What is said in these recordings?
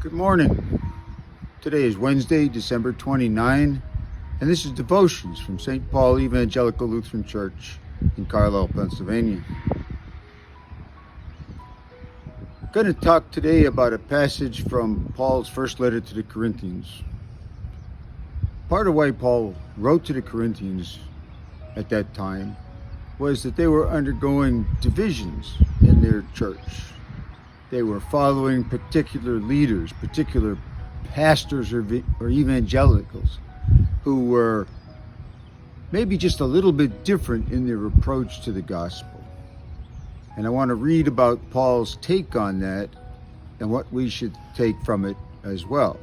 Good morning. Today is Wednesday, December 29, and this is Devotions from St. Paul Evangelical Lutheran Church in Carlisle, Pennsylvania. I'm going to talk today about a passage from Paul's first letter to the Corinthians. Part of why Paul wrote to the Corinthians at that time was that they were undergoing divisions in their church. They were following particular leaders, particular pastors or evangelicals who were maybe just a little bit different in their approach to the gospel. And I want to read about Paul's take on that and what we should take from it as well.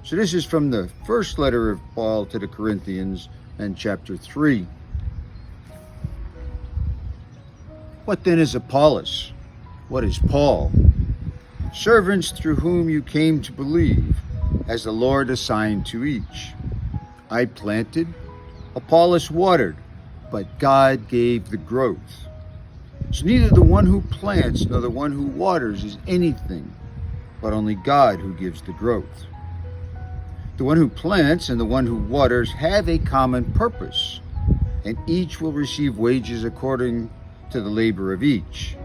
So this is from the first letter of Paul to the Corinthians and chapter 3. What then is Apollos? What is Paul? Servants through whom you came to believe, as the Lord assigned to each. I planted, Apollos watered, but God gave the growth. So neither the one who plants nor the one who waters is anything, but only God who gives the growth. The one who plants and the one who waters have a common purpose, and each will receive wages according to the labor of each.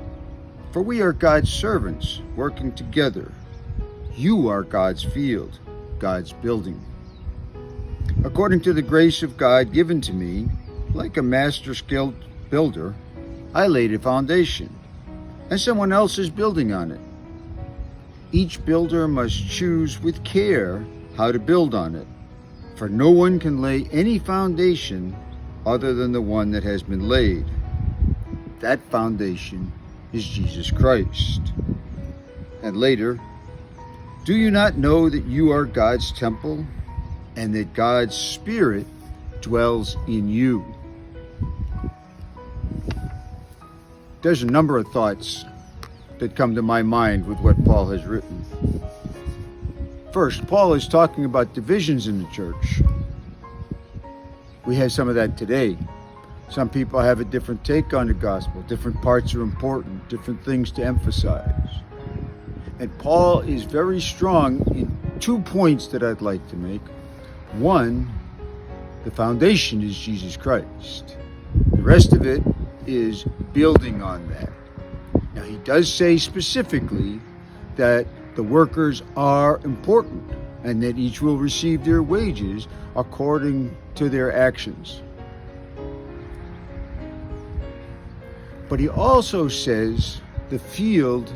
For we are God's servants, working together. You are God's field, God's building. According to the grace of God given to me, like a master-skilled builder, I laid a foundation, and someone else is building on it. Each builder must choose with care how to build on it, for no one can lay any foundation other than the one that has been laid. That foundation is Jesus Christ. And later, do you not know that you are God's temple and that God's Spirit dwells in you? There's a number of thoughts that come to my mind with what Paul has written. First, Paul is talking about divisions in the church. We have some of that today. Some people have a different take on the gospel. Different parts are important, different things to emphasize. And Paul is very strong in 2 points that I'd like to make. One, the foundation is Jesus Christ. The rest of it is building on that. Now, he does say specifically that the workers are important and that each will receive their wages according to their actions. But he also says the field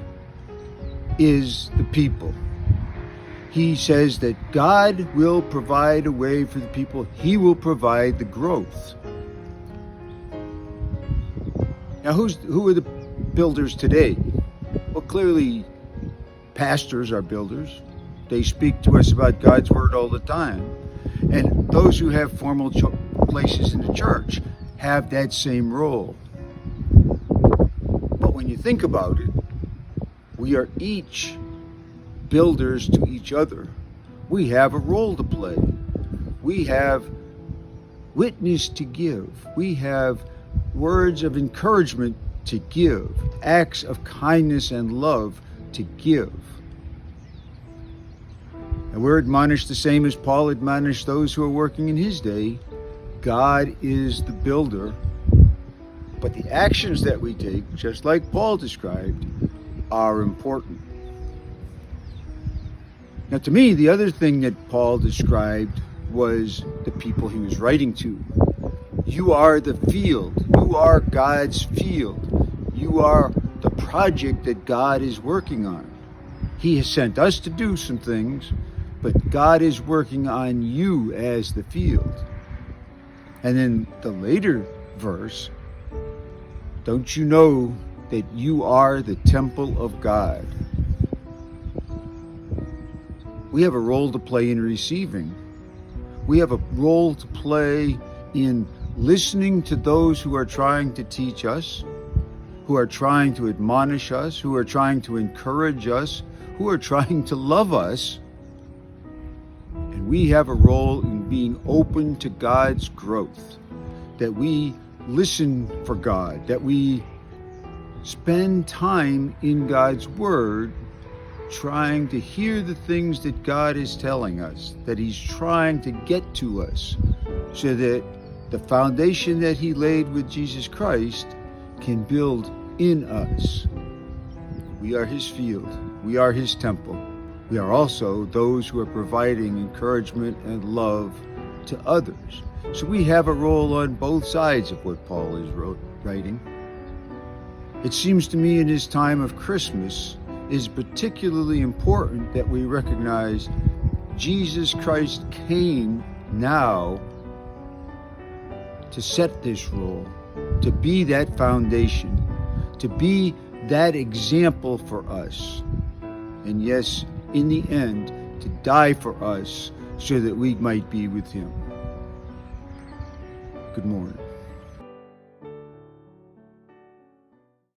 is the people. He says that God will provide a way for the people. He will provide the growth. Now, who are the builders today? Well, clearly, pastors are builders. They speak to us about God's word all the time. And those who have formal places in the church have that same role. When you think about it, we are each builders to each other. We have a role to play. We have witness to give. We have words of encouragement to give, acts of kindness and love to give. And we're admonished the same as Paul admonished those who are working in his day. God is the builder. But the actions that we take, just like Paul described, are important. Now, to me, the other thing that Paul described was the people he was writing to. You are the field. You are God's field. You are the project that God is working on. He has sent us to do some things, but God is working on you as the field. And then the later verse, don't you know that you are the temple of God? We have a role to play in receiving. We have a role to play in listening to those who are trying to teach us, who are trying to admonish us, who are trying to encourage us, who are trying to love us. And we have a role in being open to God's growth, that we listen for God, that we spend time in God's Word trying to hear the things that God is telling us, that He's trying to get to us, so that the foundation that He laid with Jesus Christ can build in us. We are His field. We are His temple. We are also those who are providing encouragement and love to others. So we have a role on both sides of what Paul is writing. It seems to me in this time of Christmas is particularly important that we recognize Jesus Christ came now to set this role, to be that foundation, to be that example for us. And yes, in the end, to die for us so that we might be with Him. Good morning.